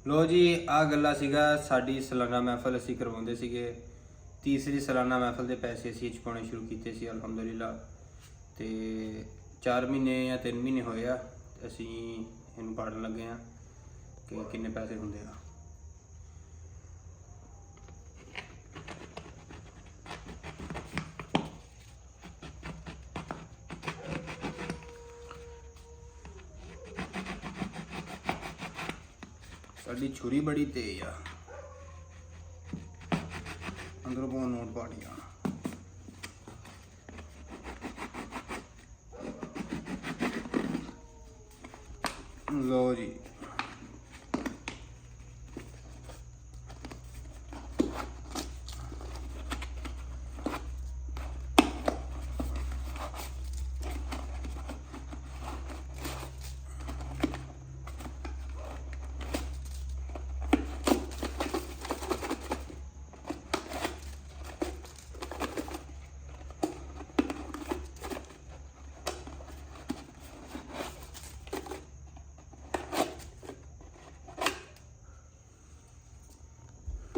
ਲੋ ਜੀ, ਆ ਗੱਲਾਂ ਸੀਗਾ ਸਾਡੀ ਸਾਲਾਨਾ ਮਹਿਫਲ ਅਸੀਂ ਕਰਵਾਉਂਦੇ ਸੀਗੇ। ਤੀਸਰੀ ਸਾਲਾਨਾ ਮਹਿਫਲ ਦੇ ਪੈਸੇ ਅਸੀਂ ਚੁਕਾਉਣੇ ਸ਼ੁਰੂ ਕੀਤੇ ਸੀ ਅਲਹਮਦੁਲਿਲਾ। ਤੇ 4 ਮਹੀਨੇ ਜਾਂ 3 ਮਹੀਨੇ ਹੋਏ ਆ ਅਸੀਂ ਇਹਨੂੰ ਪੜ੍ਹਨ ਲੱਗੇ ਆ ਕਿ ਕਿੰਨੇ ਪੈਸੇ ਹੁੰਦੇ ਆ। ਸਾਡੀ ਛੁਰੀ ਬੜੀ ਤੇਜ਼ ਆ, ਅੰਦਰੋਂ ਬਹੁਤ ਨੋਟ ਪਾਣੀ ਆ। ਲੋ ਜੀ,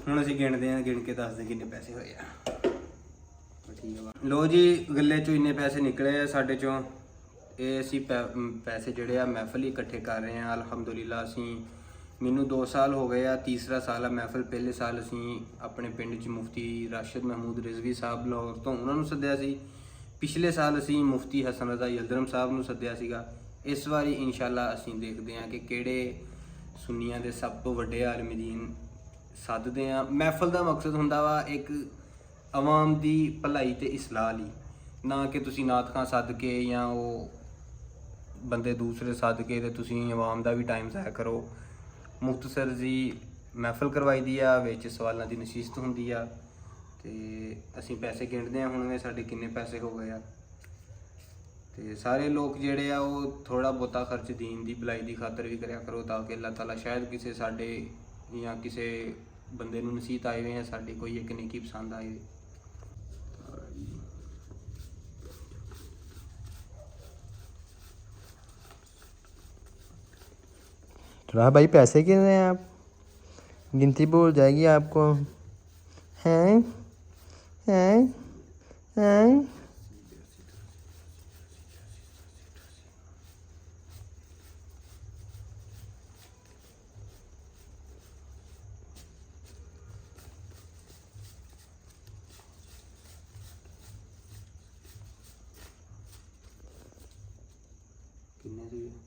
ਹੁਣ ਅਸੀਂ ਗਿਣਦੇ ਹਾਂ, ਗਿਣ ਕੇ ਦੱਸਦੇ ਕਿੰਨੇ ਪੈਸੇ ਹੋਏ ਆ। ਠੀਕ ਆ ਲੋ ਜੀ, ਗੱਲੇ ਚੋਂ ਇੰਨੇ ਪੈਸੇ ਨਿਕਲੇ ਆ ਸਾਡੇ ਚੋਂ। ਇਹ ਅਸੀਂ ਪੈਸੇ ਜਿਹੜੇ ਆ ਮਹਿਫਲ ਹੀ ਇਕੱਠੇ ਕਰ ਰਹੇ ਆ ਅਲਹਮਦੁਲਿਲਾ। ਅਸੀਂ ਮੈਨੂੰ 2 ਸਾਲ ਹੋ ਗਏ ਆ, ਤੀਸਰਾ ਸਾਲ ਆ ਮਹਿਫਲ। ਪਹਿਲੇ ਸਾਲ ਅਸੀਂ ਆਪਣੇ ਪਿੰਡ 'ਚ ਮੁਫਤੀ ਰਾਸ਼ਿਦ ਮਹਿਮੂਦ ਰਿਜ਼ਵੀ ਸਾਹਿਬ ਲਾਹੌਰ ਤੋਂ ਉਹਨਾਂ ਨੂੰ ਸੱਦਿਆ ਸੀ। ਪਿਛਲੇ ਸਾਲ ਅਸੀਂ ਮੁਫਤੀ ਹਸਨ ਰਜ਼ਾ ਯਲਦਰਮ ਸਾਹਿਬ ਨੂੰ ਸੱਦਿਆ ਸੀਗਾ। ਇਸ ਵਾਰੀ ਇਨਸ਼ਾਅੱਲਾ ਅਸੀਂ ਦੇਖਦੇ ਹਾਂ ਕਿ ਕਿਹੜੇ ਸੁੰਨੀਆਂ ਦੇ ਸਭ ਤੋਂ ਵੱਡੇ ਆਲਮ ਦੀਨ ਸੱਦਦੇ ਆ। ਮਹਿਫਲ ਦਾ ਮਕਸਦ ਹੁੰਦਾ ਵਾ ਇੱਕ ਆਵਾਮ ਦੀ ਭਲਾਈ ਤੇ ਇਸਲਾਹ ਲਈ, ਨਾ ਕਿ ਤੁਸੀਂ ਨਾਤ ਖਾਂ ਸੱਦ ਕੇ ਜਾਂ ਉਹ ਬੰਦੇ ਦੂਸਰੇ ਸੱਦ ਕੇ ਤੇ ਤੁਸੀਂ ਆਵਾਮ ਦਾ ਵੀ ਟਾਈਮ ਜ਼ਾਇਆ ਕਰੋ। ਮੁਖਤਸਰ ਜੀ ਮਹਿਫਲ ਕਰਵਾਈ ਦੀ ਆ, ਵਿੱਚ ਸਵਾਲਾਂ ਦੀ ਨਸ਼ੀਸਤ ਹੁੰਦੀ ਆ ਤੇ ਅਸੀਂ ਪੈਸੇ ਗਿਣਦੇ ਆ ਹੁਣ ਸਾਡੇ ਕਿੰਨੇ ਪੈਸੇ ਹੋ ਗਏ ਆ। ਤੇ ਸਾਰੇ ਲੋਕ ਜਿਹੜੇ ਆ ਉਹ ਥੋੜਾ ਬਹੁਤਾ ਖਰਚ ਦੀਨ ਦੀ ਭਲਾਈ ਦੀ ਖਾਤਰ ਵੀ ਕਰਿਆ ਕਰੋ, ਤਾਂ ਕਿ ਅੱਲਾਹ ਤਾਲਾ ਸ਼ਾਇਦ ਕਿਸੇ ਸਾਡੇ ਜਾਂ ਕਿਸੇ ਬੰਦੇ ਨੂੰ ਨਸੀਹਤ ਆਏ ਹੋਏ ਆ ਸਾਡੀ ਕੋਈ ਇੱਕ ਨੇਕੀ ਪਸੰਦ ਆਏ। हाँ भाई, पैसे गिन रहे हैं आप? गिनती भूल जाएगी आपको। हैं हैं हैं किन्ने